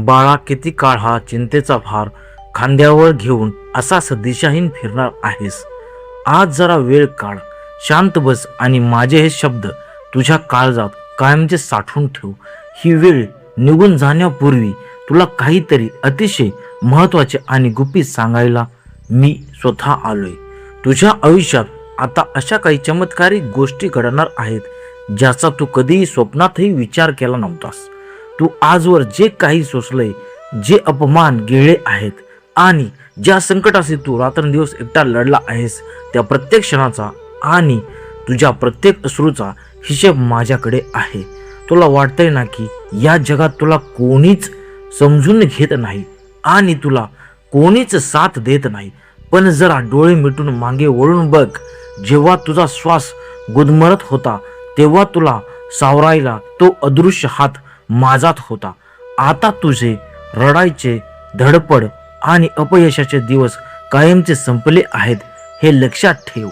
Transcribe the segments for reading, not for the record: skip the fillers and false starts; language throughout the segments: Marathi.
बाळा, किती काळ हा चिंतेचा भार खांद्यावर घेऊन असाच दिशाहीन फिरणार आहेस? आज जरा वेळ काढ, शांत बस आणि माझे हे शब्द तुझ्या काळजात कायमचे साठवून ठेव. ही वेळ निघून जाण्यापूर्वी तुला काहीतरी अतिशय महत्त्वाचे आणि गुपित सांगायला मी स्वतः आलोय. तुझ्या आयुष्यात आता अशा काही चमत्कारिक गोष्टी घडणार आहेत ज्याचा तू कधीही स्वप्नातही विचार केला नव्हतास. तू आजवर जे काही सोसलंय, जे अपमान गेले आहेत आणि ज्या संकटाशी तू रात्रंदिवस एकटा लढला आहेस, त्या प्रत्येक क्षणाचा आणि तुझ्या प्रत्येक अश्रूचा हिशेब माझ्याकडे आहे. तुला वाटतंय ना की या जगात तुला कोणीच समजून घेत नाही आणि तुला कोणीच साथ देत नाही, पण जरा डोळे मिटून मागे वळून बघ. जेव्हा तुझा श्वास गुदमरत होता तेव्हा तुला सावरायला तो अदृश्य हात माझात होता. आता तुझे रडायचे धडपड आणि अपयशाचे दिवस कायमचे संपले आहेत हे लक्षात ठेव.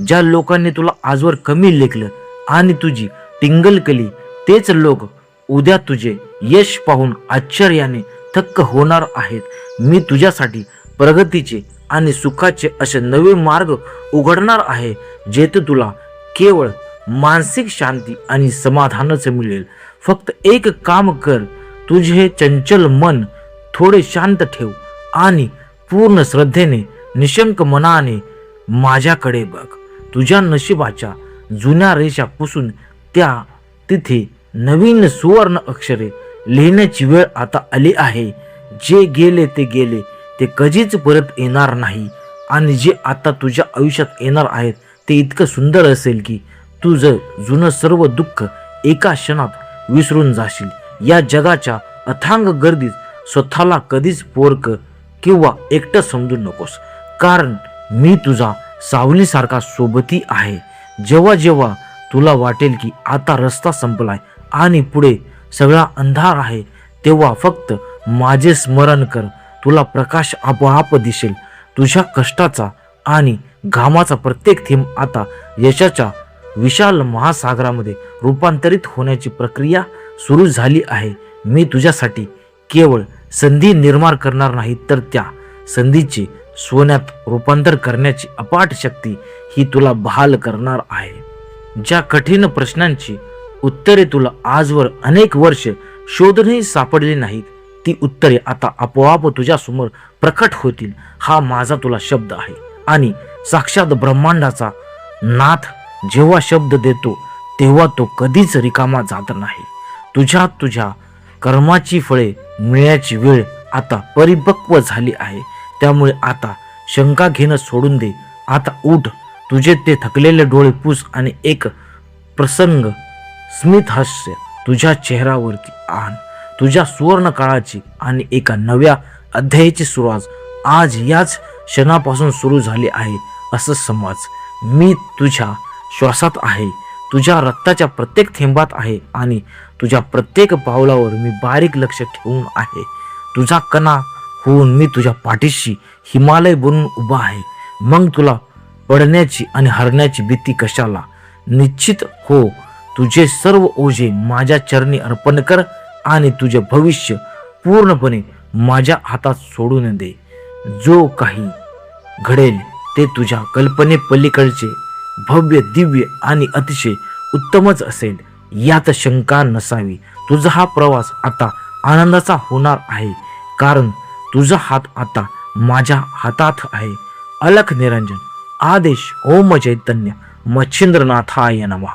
ज्या लोकांनी तुला आजवर कमी लेखलं आणि तुझी टिंगल केली, तेच लोक उद्या तुझे यश पाहून आश्चर्याने थक्क होणार आहेत. मी तुझ्यासाठी प्रगतीचे आणि सुखाचे असे नवे मार्ग उघडणार आहे जेथे तुला केवळ मानसिक शांती आणि समाधानच मिळेल. फक्त एक काम कर, तुझे चंचल मन थोडे शांत ठेव आणि पूर्ण श्रद्धेने निशंक मनाने माझ्याकडे बघ. तुझ्या नशिबाच्या जुन्या रेषा पुसून त्या तिथे नवीन सुवर्ण अक्षरे लिहिण्याची वेळ आता आली आहे. जे गेले ते गेले, ते कधीच परत येणार नाही आणि जे आता तुझ्या आयुष्यात येणार आहेत ते इतकं सुंदर असेल की तुझं जुनं सर्व दुःख एका क्षणात विसरून जाशील. या जगाच्या अथांग गर्दीत स्वतःला कधीच पोरक किंवा एकटं समजू नकोस, कारण मी तुझा सावलीसारखा सोबती आहे. जेव्हा जेव्हा तुला वाटेल की आता रस्ता संपलाय आणि पुढे सगळा अंधार आहे, तेव्हा फक्त माझे स्मरण कर. तुला प्रकाश आपोआप दिसेल. तुझ्या कष्टाचा आणि घामाचा प्रत्येक थेंब आता यशाच्या विशाल महासागरामध्ये रूपांतरित होण्याची प्रक्रिया सुरू झाली आहे. मी तुझ्यासाठी केवळ संधी निर्माण करणार नाही, तर त्या संधीचे सोन्यात रूपांतर करण्याची अपाट शक्ती ही तुला बहाल करणार आहे. ज्या कठीण प्रश्नांची उत्तरे तुला आजवर अनेक वर्ष शोधूनही सापडली नाहीत, ती उत्तरे आता आपोआप तुझ्या समोर प्रकट होतील. हा माझा तुला शब्द आहे आणि साक्षात ब्रह्मांडाचा नाथ जेव्हा शब्द देतो तेव्हा तो कधीच रिकामा जात नाही. तुझ्या कर्माची फळे मिळण्याची वेळ आता परिपक्व झाली आहे. त्यामुळे आता शंका घेणं सोडून दे. आता उठ, तुझे ते थकलेले डोळे पुस आणि एक प्रसंग स्मित हास्य तुझ्या चेहऱ्यावरती आण. तुझ्या सुवर्ण काळाची आणि एका नव्या अध्यायाची सुरुवात आज याच क्षणापासून सुरू झाली आहे असं समज. मी तुझ्या श्वासात आहे, तुझ्या रक्ताच्या प्रत्येक थेंबात आहे आणि तुझ्या प्रत्येक पावलावर मी बारीक लक्ष ठेवून आहे. तुझा कणा होऊन मी तुझ्या पाठीशी हिमालय बनून उभा आहे. मग तुला पडण्याची आणि हरण्याची भीती कशाला? निश्चित हो, तुझे सर्व ओझे माझ्या चरणी अर्पण कर आणि तुझे भविष्य पूर्णपणे माझ्या हातात सोडून दे. जो काही घडेल ते तुझ्या कल्पनेपलीकडचे भव्य, दिव्य आणि अतिशय उत्तमच असेल, यात शंका नसावी. तुझा हा प्रवास आता आनंदाचा होणार आहे, कारण तुझा हात आता माझ्या हातात आहे. अलख निरंजन. आदेश ओम चैतन्य मच्छिंद्रनाथाय नमः.